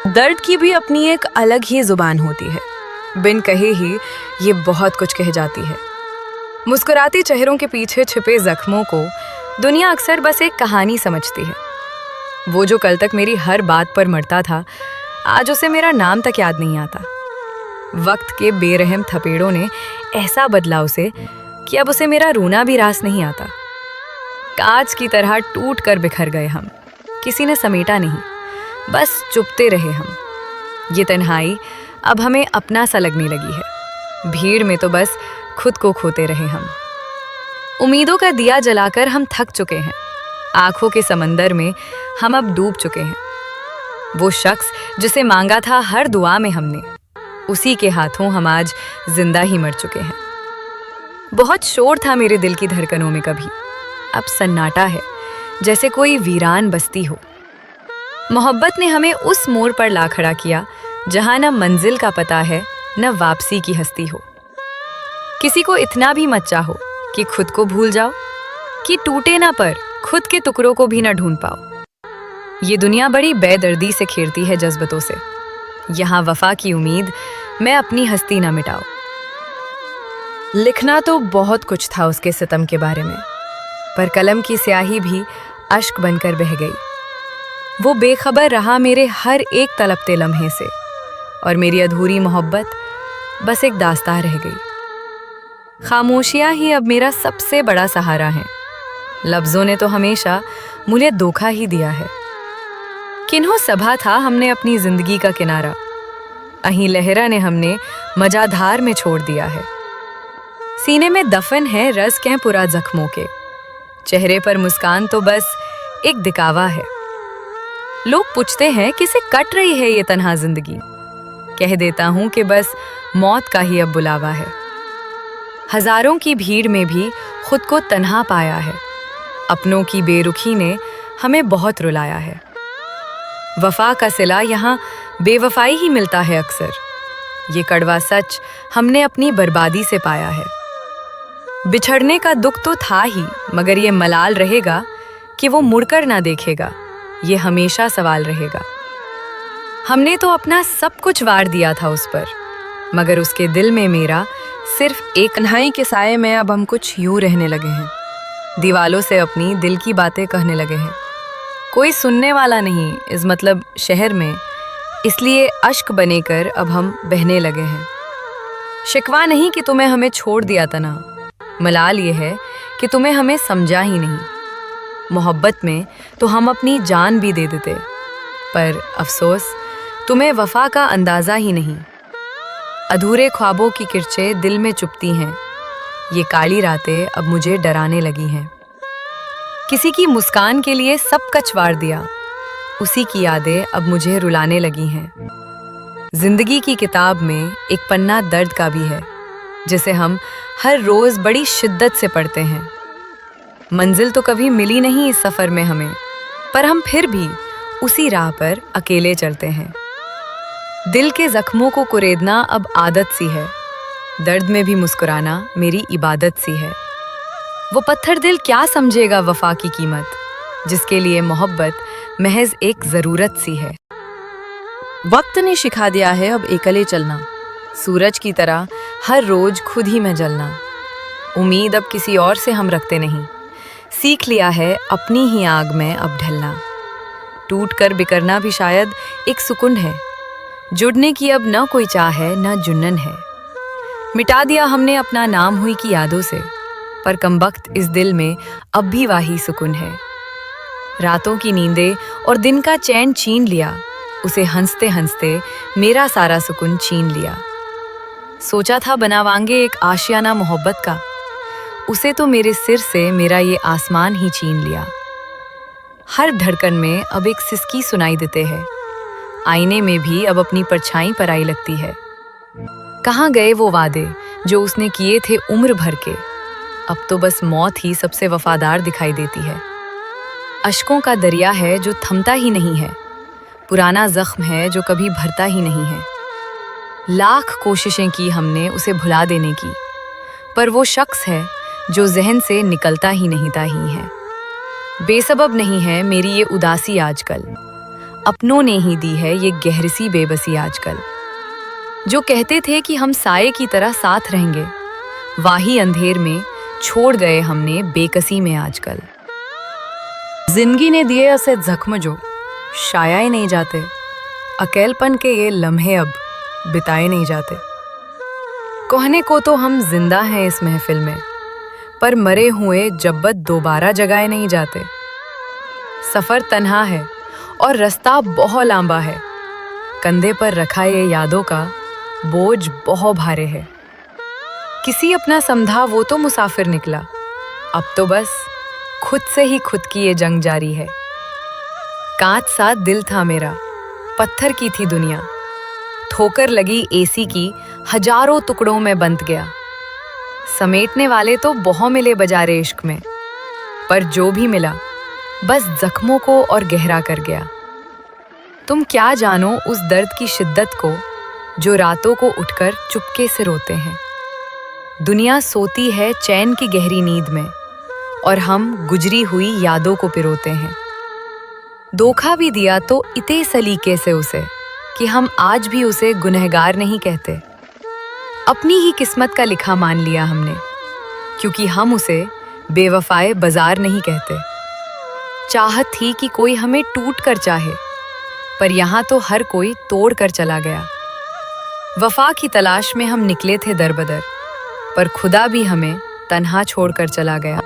दर्द की भी अपनी एक अलग ही जुबान होती है। बिन कहे ही ये बहुत कुछ कह जाती है। मुस्कुराते चेहरों के पीछे छिपे जख्मों को दुनिया अक्सर बस एक कहानी समझती है। वो जो कल तक मेरी हर बात पर मरता था, आज उसे मेरा नाम तक याद नहीं आता। वक्त के बेरहम थपेड़ों ने ऐसा बदला उसे कि अब उसे मेरा रोना भी रास नहीं आता। कांच की तरह टूट कर बिखर गए हम, किसी ने समेटा नहीं, बस चुपते रहे हम। ये तन्हाई अब हमें अपना सा लगने लगी है। भीड़ में तो बस खुद को खोते रहे हम। उम्मीदों का दिया जलाकर हम थक चुके हैं। आंखों के समंदर में हम अब डूब चुके हैं। वो शख्स जिसे मांगा था हर दुआ में हमने, उसी के हाथों हम आज जिंदा ही मर चुके हैं। बहुत शोर था मेरे दिल की धड़कनों में कभी, अब सन्नाटा है जैसे कोई वीरान बस्ती हो। मोहब्बत ने हमें उस मोड़ पर ला खड़ा किया जहां न मंजिल का पता है न वापसी की हस्ती हो। किसी को इतना भी मत चाहो कि खुद को भूल जाओ, कि टूटे ना पर खुद के टुकड़ों को भी न ढूंढ पाओ। ये दुनिया बड़ी बेदर्दी से खेरती है जज्बातों से। यहाँ वफा की उम्मीद मैं अपनी हस्ती ना मिटाओ। लिखना तो बहुत कुछ था उसके सितम के बारे में, पर कलम की स्याही भी अश्क बनकर बह गई। वो बेखबर रहा मेरे हर एक तलबते लम्हे से, और मेरी अधूरी मोहब्बत बस एक दास्तां रह गई। खामोशियां ही अब मेरा सबसे बड़ा सहारा है। लफ्जों ने तो हमेशा मुझे धोखा ही दिया है। किन्हों सभा था हमने अपनी जिंदगी का किनारा, अहीं लहरा ने हमने मजाधार में छोड़ दिया है। सीने में दफन है रस के पुरा जख्मों के, चेहरे पर मुस्कान तो बस एक दिखावा है। लोग पूछते हैं किसे कट रही है ये तन्हा जिंदगी, कह देता हूं कि बस मौत का ही अब बुलावा है। हजारों की भीड़ में भी खुद को तन्हा पाया है। अपनों की बेरुखी ने हमें बहुत रुलाया है। वफा का सिला यहाँ बेवफाई ही मिलता है अक्सर। ये कड़वा सच हमने अपनी बर्बादी से पाया है। बिछड़ने का दुख तो था ही, मगर ये मलाल रहेगा कि वो मुड़कर ना देखेगा, ये हमेशा सवाल रहेगा। हमने तो अपना सब कुछ वार दिया था उस पर, मगर उसके दिल में मेरा सिर्फ एक तन्हाई के साये में अब हम कुछ यूं रहने लगे हैं। दीवालों से अपनी दिल की बातें कहने लगे हैं। कोई सुनने वाला नहीं इस मतलब शहर में, इसलिए अश्क बनेकर अब हम बहने लगे हैं। शिकवा नहीं कि तुम्हें हमें छोड़ दिया तना, मलाल ये है कि तुम्हें हमें समझा ही नहीं। मोहब्बत में तो हम अपनी जान भी दे देते, पर अफसोस तुम्हें वफा का अंदाज़ा ही नहीं। अधूरे ख्वाबों की किरचें दिल में चुपती हैं, ये काली रातें अब मुझे डराने लगी हैं। किसी की मुस्कान के लिए सब कच वार दिया, उसी की यादें अब मुझे रुलाने लगी हैं। जिंदगी की किताब में एक पन्ना दर्द का भी है, जिसे हम हर रोज बड़ी शिद्दत से पढ़ते हैं। मंजिल तो कभी मिली नहीं इस सफर में हमें, पर हम फिर भी उसी राह पर अकेले चलते हैं। दिल के जख्मों को कुरेदना अब आदत सी है, दर्द में भी मुस्कुराना मेरी इबादत सी है। वो पत्थर दिल क्या समझेगा वफा की कीमत, जिसके लिए मोहब्बत महज एक जरूरत सी है। वक्त ने सिखा दिया है अब अकेले चलना, सूरज की तरह हर रोज खुद ही में जलना। उम्मीद अब किसी और से हम रखते नहीं, सीख लिया है अपनी ही आग में अब ढलना। टूट कर बिखरना भी शायद एक सुकून है, जुड़ने की अब न कोई चाह है न जुनन है। मिटा दिया हमने अपना नाम हुई की यादों से, पर कमबख्त इस दिल में अब भी वाही सुकून है। रातों की नींदें और दिन का चैन छीन लिया, उसे हंसते हंसते मेरा सारा सुकून छीन लिया। सोचा था बनावांगे एक आशियाना मोहब्बत का, उसे तो मेरे सिर से मेरा ये आसमान ही छीन लिया। हर धड़कन में अब एक सिसकी सुनाई देते हैं, आईने में भी अब अपनी परछाई पराई लगती है। कहाँ गए वो वादे जो उसने किए थे उम्र भर के, अब तो बस मौत ही सबसे वफादार दिखाई देती है। अश्कों का दरिया है जो थमता ही नहीं है, पुराना जख्म है जो कभी भरता ही नहीं है। लाख कोशिशें की हमने उसे भुला देने की, पर वो शख्स है जो जहन से निकलता ही नहीं है। बेसबब नहीं है मेरी ये उदासी आजकल, अपनों ने ही दी है ये गहरी सी बेबसी आजकल। जो कहते थे कि हम साये की तरह साथ रहेंगे, वाही अंधेर में छोड़ गए हमने बेकसी में आजकल। जिंदगी ने दिए ऐसे जख्म जो शाया नहीं जाते, अकेलपन के ये लम्हे अब बिताए नहीं जाते। कहने को तो हम जिंदा हैं इस महफिल में, पर मरे हुए जब्बत दोबारा जगाए नहीं जाते। सफर तन्हा है और रास्ता बहुत लंबा है, कंधे पर रखा ये यादों का बोझ बहुत भारे है। किसी अपना समझा वो तो मुसाफिर निकला, अब तो बस खुद से ही खुद की ये जंग जारी है। कांच सा दिल था मेरा, पत्थर की थी दुनिया, ठोकर लगी एसी की हजारों टुकड़ों में बंध गया। समेटने वाले तो बहुत मिले बाजारे इश्क में, पर जो भी मिला बस जख्मों को और गहरा कर गया। तुम क्या जानो उस दर्द की शिद्दत को जो रातों को उठकर चुपके से रोते हैं। दुनिया सोती है चैन की गहरी नींद में, और हम गुजरी हुई यादों को पिरोते हैं। धोखा भी दिया तो इतने सलीके से उसे कि हम आज भी उसे गुनहगार नहीं कहते। अपनी ही किस्मत का लिखा मान लिया हमने, क्योंकि हम उसे बेवफाए बाजार नहीं कहते। चाहत थी कि कोई हमें टूट कर चाहे, पर यहाँ तो हर कोई तोड़ कर चला गया। वफा की तलाश में हम निकले थे दर बदर, पर खुदा भी हमें तन्हा छोड़कर चला गया।